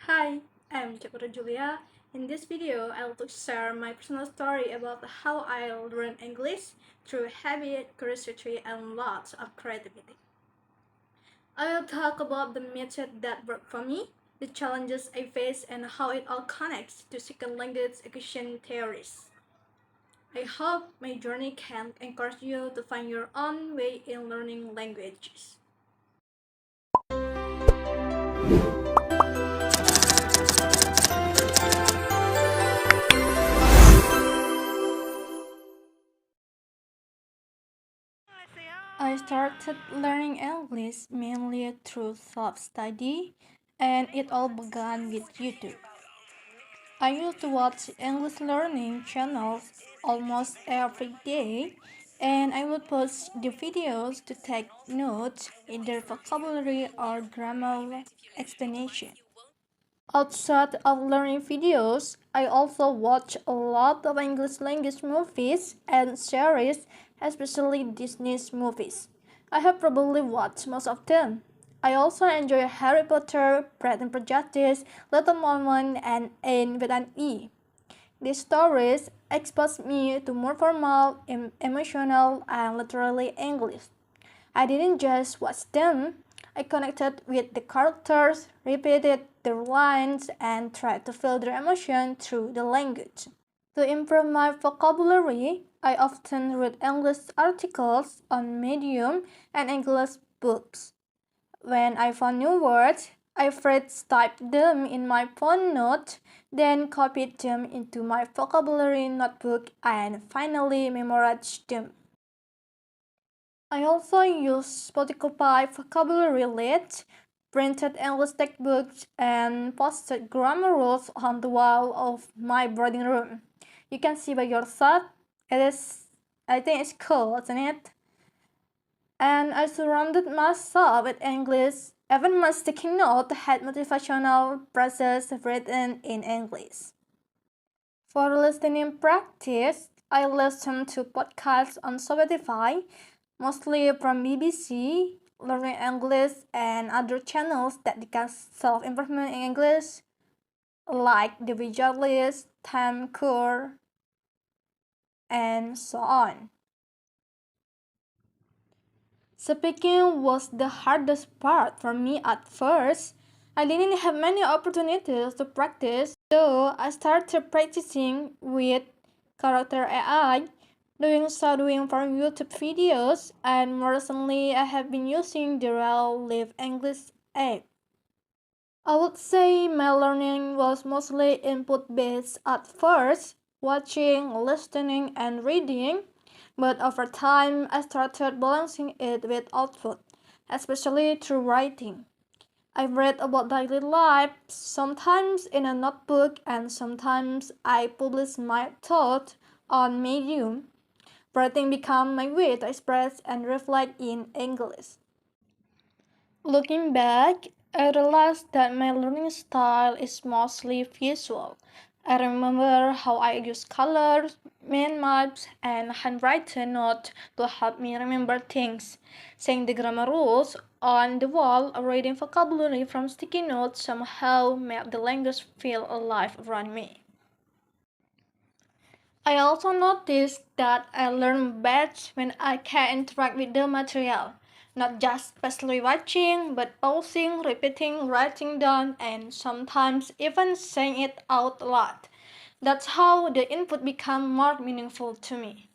Hi, I'm Chakura Julia. In this video, I'll share my personal story about how I learned English through habit, curiosity, and lots of creativity. I will talk about the method that worked for me, the challenges I faced, and how it all connects to second language acquisition theories. I hope my journey can encourage you to find your own way in learning languages. I started learning English mainly through self-study, and it all began with YouTube. I used to watch English learning channels almost every day, and I would pause the videos to take notes, either vocabulary or grammar explanation. Outside of learning videos, I also watch a lot of English language movies and series, especially Disney movies. I have probably watched most of them. I also enjoy Harry Potter, Pride and Prejudice, Little Mermaid, and Anne with an E. These stories expose me to more formal, emotional, and literally English. I didn't just watch them, I connected with the characters, repeated their lines, and tried to feel their emotion through the language. To improve my vocabulary, I often read English articles on Medium and English books. When I found new words, I first typed them in my phone note, then copied them into my vocabulary notebook, and finally memorized them. I also use Spotify vocabulary lists, printed English textbooks, and posted grammar rules on the wall of my boarding room. You can see by yourself. I think it's cool, isn't it? And I surrounded myself with English. Even my sticky note had motivational phrases written in English. For listening practice, I listen to podcasts on Spotify, mostly from BBC, Learning English, and other channels that discuss self-improvement in English, like The Visualist, Time Core, and so on. Speaking was the hardest part for me at first. I didn't have many opportunities to practice, so I started practicing with Character AI, doing shadowing from YouTube videos, and more recently I have been using the Real Live English app. I would say my learning was mostly input based at first, watching, listening, and reading, but over time I started balancing it with output, especially through writing. I read about daily life, sometimes in a notebook, and sometimes I publish my thoughts on Medium. Writing became my way to express and reflect in English. Looking back, I realized that my learning style is mostly visual. I remember how I use colors, mind maps, and handwritten notes to help me remember things. Saying the grammar rules on the wall or reading vocabulary from sticky notes somehow made the language feel alive around me. I also noticed that I learn best when I can interact with the material, not just passively watching, but pausing, repeating, writing down, and sometimes even saying it out loud. That's how the input became more meaningful to me.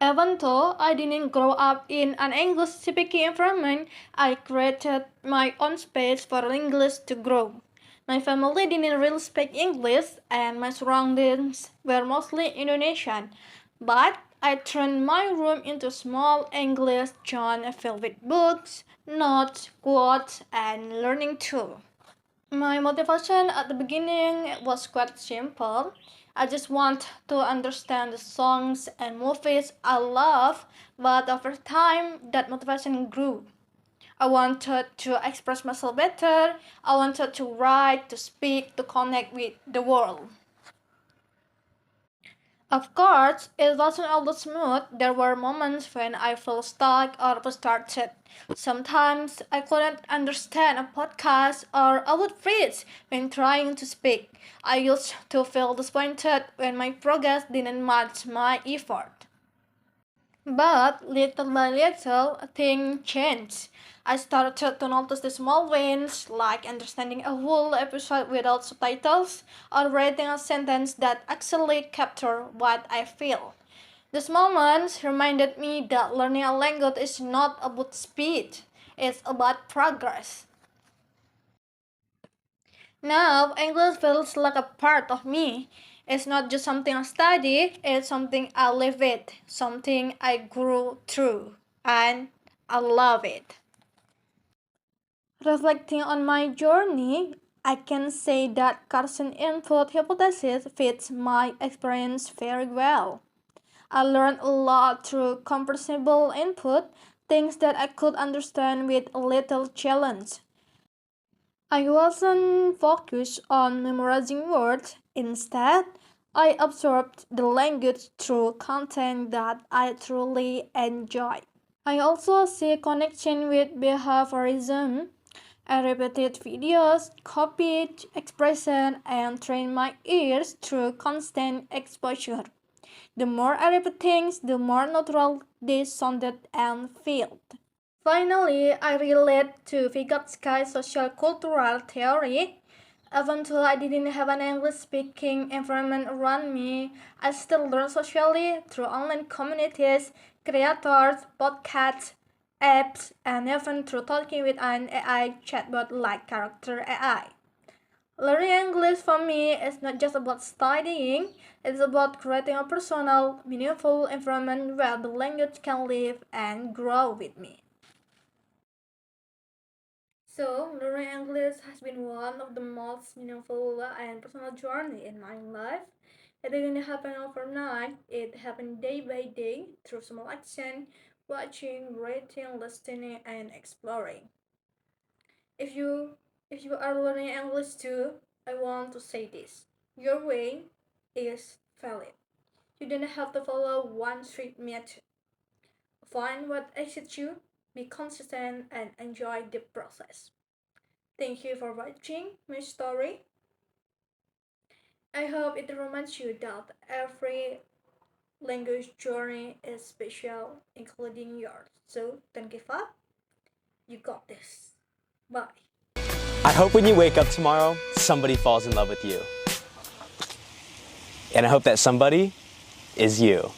Even though I didn't grow up in an English speaking environment, I created my own space for English to grow. My family didn't really speak English, and my surroundings were mostly Indonesian. But I turned my room into a small English zone filled with books, notes, quotes, and learning too. My motivation at the beginning was quite simple. I just want to understand the songs and movies I love, but over time that motivation grew. I wanted to express myself better. I wanted to write, to speak, to connect with the world. Of course, it wasn't always smooth. There were moments when I felt stuck or frustrated. Sometimes I couldn't understand a podcast or I would freeze when trying to speak. I used to feel disappointed when my progress didn't match my effort. But little by little, things changed. I started to notice the small wins, like understanding a whole episode without subtitles, or writing a sentence that actually captured what I feel. These moments reminded me that learning a language is not about speed, it's about progress. Now, English feels like a part of me. It's not just something I study, it's something I live with, something I grew through, and I love it. Reflecting on my journey, I can say that Carson input hypothesis fits my experience very well. I learned a lot through comprehensible input, things that I could understand with a little challenge. I wasn't focused on memorizing words. Instead, I absorbed the language through content that I truly enjoy. I also see a connection with behaviorism. I repeated videos, copied expression, and trained my ears through constant exposure. The more I repeat things, the more natural they sounded and felt. Finally, I relate to Vygotsky's social cultural theory. Even though I didn't have an English speaking environment around me, I still learn socially through online communities, creators, podcasts, apps, and even through talking with an AI chatbot like Character AI. Learning English for me is not just about studying, it's about creating a personal, meaningful environment where the language can live and grow with me. So, learning English has been one of the most meaningful and personal journey in my life. It didn't happen overnight. It happened day by day through small action, watching, reading, listening, and exploring. If you if you are learning English too, I want to say this. Your way is valid. You don't have to follow one strict method. Find what excites you, be consistent, and enjoy the process. Thank you for watching my story. I hope it reminds you that every language journey is special, including yours. So don't give up. You got this. Bye. I hope when you wake up tomorrow, somebody falls in love with you. And I hope that somebody is you.